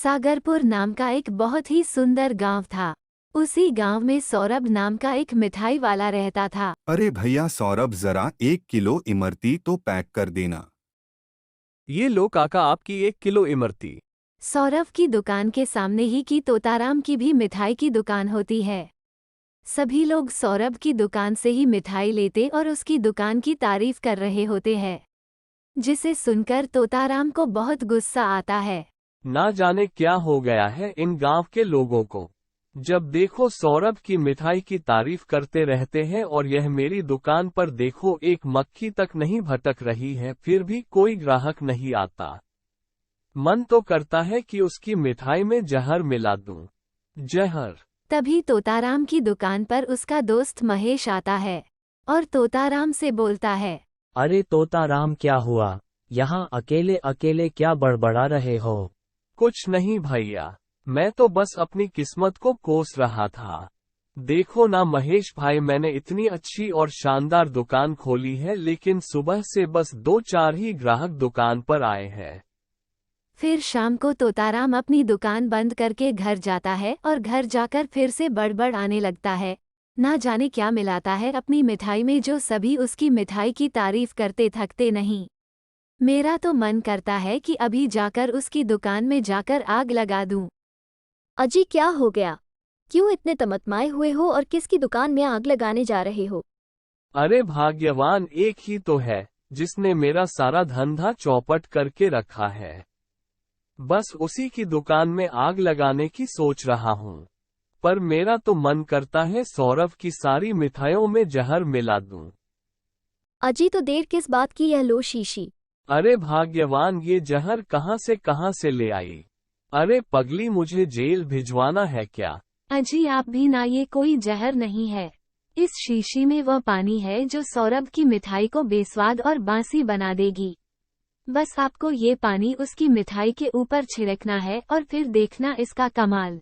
सागरपुर नाम का एक बहुत ही सुंदर गांव था। उसी गांव में सौरभ नाम का एक मिठाई वाला रहता था। अरे भैया सौरभ, जरा 1 किलो इमरती तो पैक कर देना। ये लो काका, आपकी 1 किलो इमरती। सौरभ की दुकान के सामने ही की तोताराम की भी मिठाई की दुकान होती है। सभी लोग सौरभ की दुकान से ही मिठाई लेते और उसकी दुकान की तारीफ कर रहे होते हैं, जिसे सुनकर तोताराम को बहुत गुस्सा आता है। ना जाने क्या हो गया है इन गांव के लोगों को। जब देखो सौरभ की मिठाई की तारीफ करते रहते हैं और यह मेरी दुकान पर देखो एक मक्खी तक नहीं भटक रही है, फिर भी कोई ग्राहक नहीं आता। मन तो करता है कि उसकी मिठाई में जहर मिला दूं। जहर। तभी तोताराम की दुकान पर उसका दोस्त महेश आता है और तोताराम से बोलता है, अरे तोताराम, क्या हुआ? यहाँ अकेले अकेले क्या बड़बड़ा रहे हो? कुछ नहीं भैया, मैं तो बस अपनी किस्मत को कोस रहा था। देखो ना महेश भाई, मैंने इतनी अच्छी और शानदार दुकान खोली है, लेकिन सुबह से बस 2-4 ही ग्राहक दुकान पर आए हैं। फिर शाम को तोताराम अपनी दुकान बंद करके घर जाता है और घर जाकर फिर से बड़बड़ आने लगता है। ना जाने क्या मिलाता है अपनी मिठाई में जो सभी उसकी मिठाई की तारीफ करते थकते नहीं। मेरा तो मन करता है कि अभी जाकर उसकी दुकान में जाकर आग लगा दूं। अजी, क्या हो गया? क्यों इतने तमतमाए हुए हो और किसकी दुकान में आग लगाने जा रहे हो? अरे भाग्यवान एक ही तो है जिसने मेरा सारा धंधा चौपट करके रखा है। बस उसी की दुकान में आग लगाने की सोच रहा हूँ। पर मेरा तो मन करता है सौरभ की सारी मिठाइयों में जहर मिला दूं। अजी, तो देर किस बात की? यह लो शीशी। अरे भाग्यवान, ये जहर कहाँ से ले आई? अरे पगली, मुझे जेल भिजवाना है क्या? अजी आप भी ना, ये कोई जहर नहीं है। इस शीशी में वह पानी है जो सौरभ की मिठाई को बेस्वाद और बासी बना देगी। बस आपको ये पानी उसकी मिठाई के ऊपर छिड़कना है और फिर देखना इसका कमाल।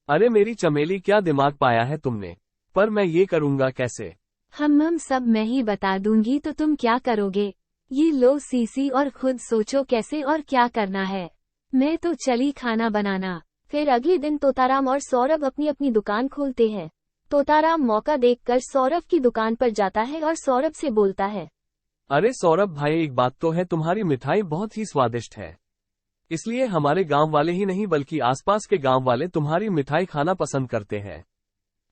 अरे मेरी चमेली, क्या दिमाग पाया है तुमने? पर मैं ये करूँगा कैसे? हम सब मैं ही बता दूंगी तो तुम क्या करोगे। ये लो सीसी और खुद सोचो कैसे और क्या करना है। मैं तो चली खाना बनाना। फिर अगले दिन तोताराम और सौरभ अपनी अपनी दुकान खोलते हैं। तोताराम मौका देखकर सौरभ की दुकान पर जाता है और सौरभ से बोलता है, अरे सौरभ भाई, एक बात तो है, तुम्हारी मिठाई बहुत ही स्वादिष्ट है। इसलिए हमारे गांव वाले ही नहीं बल्कि आसपास के गांव वाले तुम्हारी मिठाई खाना पसंद करते हैं।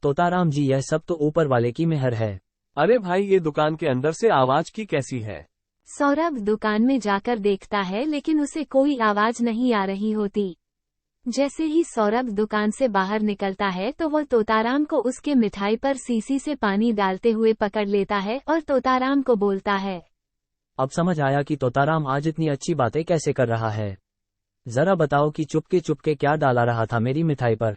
तोताराम जी, यह सब तो ऊपर वाले की मेहर है। अरे भाई, ये दुकान के अंदर से आवाज की कैसी है? सौरभ दुकान में जाकर देखता है लेकिन उसे कोई आवाज नहीं आ रही होती। जैसे ही सौरभ दुकान से बाहर निकलता है तो वह तोताराम को उसके मिठाई पर सीसी से पानी डालते हुए पकड़ लेता है और तोताराम को बोलता है, अब समझ आया कि तोताराम आज इतनी अच्छी बातें कैसे कर रहा है। जरा बताओ कि चुपके चुपके क्या डाला रहा था मेरी मिठाई पर?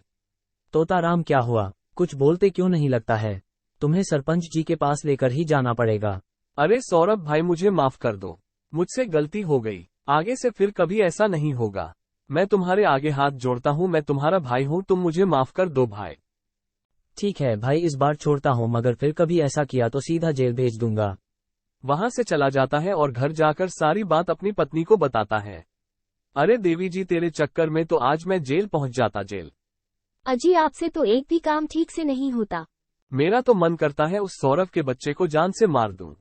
तोताराम, क्या हुआ? कुछ बोलते क्यों नहीं लगता है? तुम्हें सरपंच जी के पास लेकर ही जाना पड़ेगा। अरे सौरभ भाई, मुझे माफ कर दो, मुझसे गलती हो गई। आगे से फिर कभी ऐसा नहीं होगा। मैं तुम्हारे आगे हाथ जोड़ता हूँ, मैं तुम्हारा भाई हूँ, तुम मुझे माफ कर दो भाई। ठीक है भाई, इस बार छोड़ता हूँ, मगर फिर कभी ऐसा किया तो सीधा जेल भेज दूंगा। वहां से चला जाता है और घर जाकर सारी बात अपनी पत्नी को बताता है। अरे देवी जी, तेरे चक्कर में तो आज मैं जेल पहुंच जाता। जेल? अजी, आपसे तो एक भी काम ठीक से नहीं होता। मेरा तो मन करता है उस सौरभ के बच्चे को जान से मार दूं।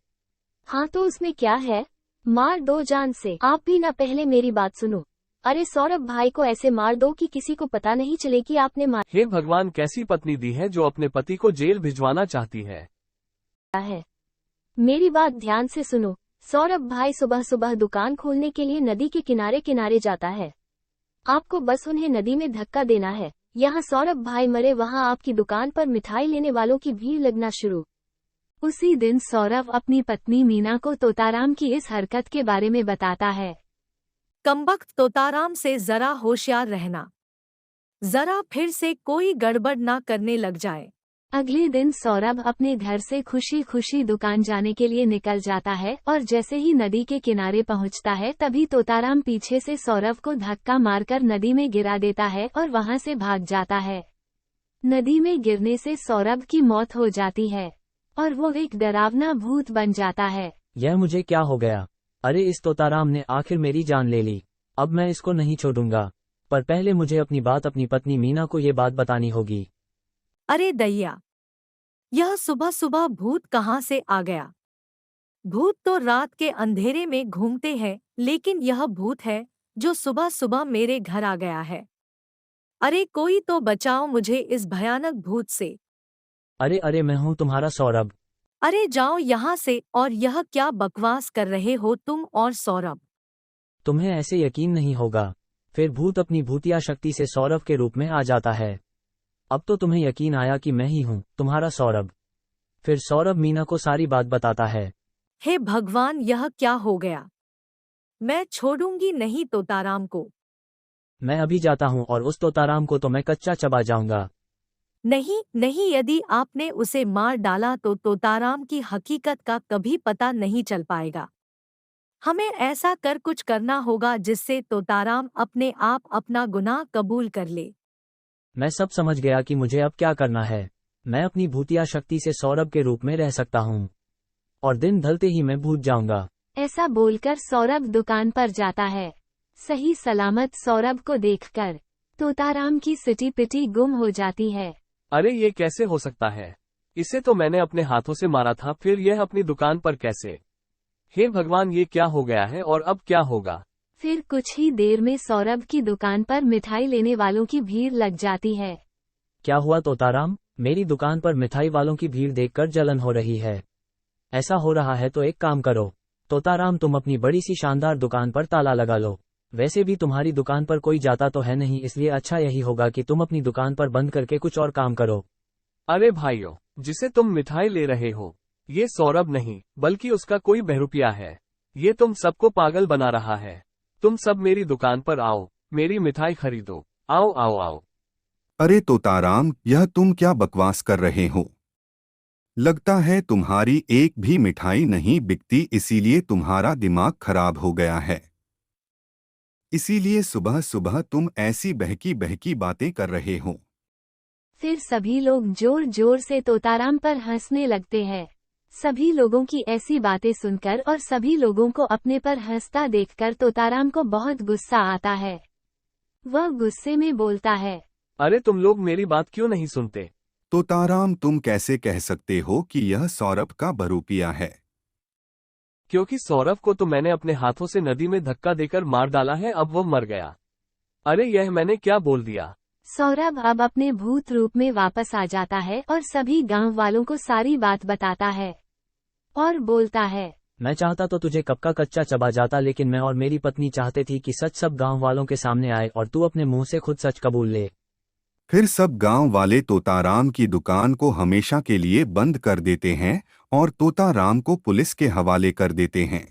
हाँ तो उसमें क्या है, मार दो जान से। आप भी ना पहले मेरी बात सुनो। अरे सौरभ भाई को ऐसे मार दो कि किसी को पता नहीं चले कि आपने मारा हे भगवान, कैसी पत्नी दी है जो अपने पति को जेल भिजवाना चाहती है। मेरी बात ध्यान से सुनो। सौरभ भाई सुबह सुबह दुकान खोलने के लिए नदी के किनारे किनारे जाता है। आपको बस उन्हें नदी में धक्का देना है। यहाँ सौरभ भाई मरे, वहाँ आपकी दुकान पर मिठाई लेने वालों की भीड़ लगना शुरू। उसी दिन सौरभ अपनी पत्नी मीना को तोताराम की इस हरकत के बारे में बताता है। कमबख्त तोताराम से जरा होशियार रहना, जरा फिर से कोई गड़बड़ ना करने लग जाए। अगले दिन सौरभ अपने घर से खुशी खुशी दुकान जाने के लिए निकल जाता है और जैसे ही नदी के किनारे पहुंचता है तभी तोताराम पीछे से सौरभ को धक्का मारकर नदी में गिरा देता है और वहां से भाग जाता है। नदी में गिरने से सौरभ की मौत हो जाती है और वो एक डरावना भूत बन जाता है। यह मुझे क्या हो गया? अरे इस तोताराम ने आखिर मेरी जान ले ली। अब मैं इसको नहीं छोड़ूंगा। पर पहले मुझे अपनी बात अपनी पत्नी मीना को ये बात बतानी होगी। अरे दैया, यह सुबह सुबह भूत कहाँ से आ गया? भूत तो रात के अंधेरे में घूमते हैं, लेकिन यह भूत है जो सुबह सुबह मेरे घर आ गया है। अरे कोई तो बचाओ मुझे इस भयानक भूत से। अरे अरे, मैं हूँ तुम्हारा सौरभ। अरे जाओ यहाँ से। और यह क्या बकवास कर रहे हो तुम और सौरभ? तुम्हें ऐसे यकीन नहीं होगा। फिर भूत अपनी भूतिया शक्ति से सौरभ के रूप में आ जाता है। अब तो तुम्हें यकीन आया कि मैं ही हूँ तुम्हारा सौरभ। फिर सौरभ मीना को सारी बात बताता है। हे भगवान, यह क्या हो गया? मैं छोड़ूंगी नहीं तोताराम को। मैं अभी जाता हूँ और उस तोताराम को तो मैं कच्चा चबा जाऊंगा। नहीं नहीं, यदि आपने उसे मार डाला तो तोताराम की हकीकत का कभी पता नहीं चल पाएगा। हमें ऐसा कर कुछ करना होगा जिससे तोताराम अपने आप अपना गुनाह कबूल कर ले। मैं सब समझ गया कि मुझे अब क्या करना है। मैं अपनी भूतिया शक्ति से सौरभ के रूप में रह सकता हूँ और दिन ढलते ही मैं भूत जाऊंगा। ऐसा बोलकर सौरभ दुकान पर जाता है। सही सलामत सौरभ को देखकर तोताराम की सिटी पिटी गुम हो जाती है। अरे ये कैसे हो सकता है? इसे तो मैंने अपने हाथों से मारा था, फिर यह अपनी दुकान पर कैसे? हे भगवान, ये क्या हो गया है और अब क्या होगा? फिर कुछ ही देर में सौरभ की दुकान पर मिठाई लेने वालों की भीड़ लग जाती है। क्या हुआ तोताराम? मेरी दुकान पर मिठाई वालों की भीड़ देखकर जलन हो रही है। ऐसा हो रहा है तो एक काम करो तोताराम, तुम अपनी बड़ी सी शानदार दुकान पर ताला लगा लो। वैसे भी तुम्हारी दुकान पर कोई जाता तो है नहीं, इसलिए अच्छा यही होगा कि तुम अपनी दुकान पर बंद करके कुछ और काम करो। अरे भाइयों, जिसे तुम मिठाई ले रहे हो ये सौरभ नहीं बल्कि उसका कोई बहरूपिया है। ये तुम सबको पागल बना रहा है। तुम सब मेरी दुकान पर आओ, मेरी मिठाई खरीदो। आओ आओ आओ। अरे तोताराम, यह तुम क्या बकवास कर रहे हो? लगता है तुम्हारी एक भी मिठाई नहीं बिकती, इसीलिए तुम्हारा दिमाग खराब हो गया है। इसीलिए सुबह सुबह तुम ऐसी बहकी बहकी बातें कर रहे हो। फिर सभी लोग जोर जोर से तोताराम पर हंसने लगते हैं। सभी लोगों की ऐसी बातें सुनकर और सभी लोगों को अपने पर हंसता देखकर तोताराम को बहुत गुस्सा आता है। वह गुस्से में बोलता है, अरे तुम लोग मेरी बात क्यों नहीं सुनते? तोताराम, तुम कैसे कह सकते हो कि यह सौरभ का बहरूपिया है? क्योंकि सौरभ को तो मैंने अपने हाथों से नदी में धक्का देकर मार डाला है, अब वो मर गया। अरे यह मैंने क्या बोल दिया? सौरभ अब अपने भूत रूप में वापस आ जाता है और सभी गांव वालों को सारी बात बताता है और बोलता है, मैं चाहता तो तुझे कब का कच्चा चबा जाता, लेकिन मैं और मेरी पत्नी चाहते थी कि सच सब गांव वालों के सामने आए और तू अपने मुंह से खुद सच कबूल ले। फिर सब गांव वाले तोताराम की दुकान को हमेशा के लिए बंद कर देते हैं और तोताराम को पुलिस के हवाले कर देते हैं।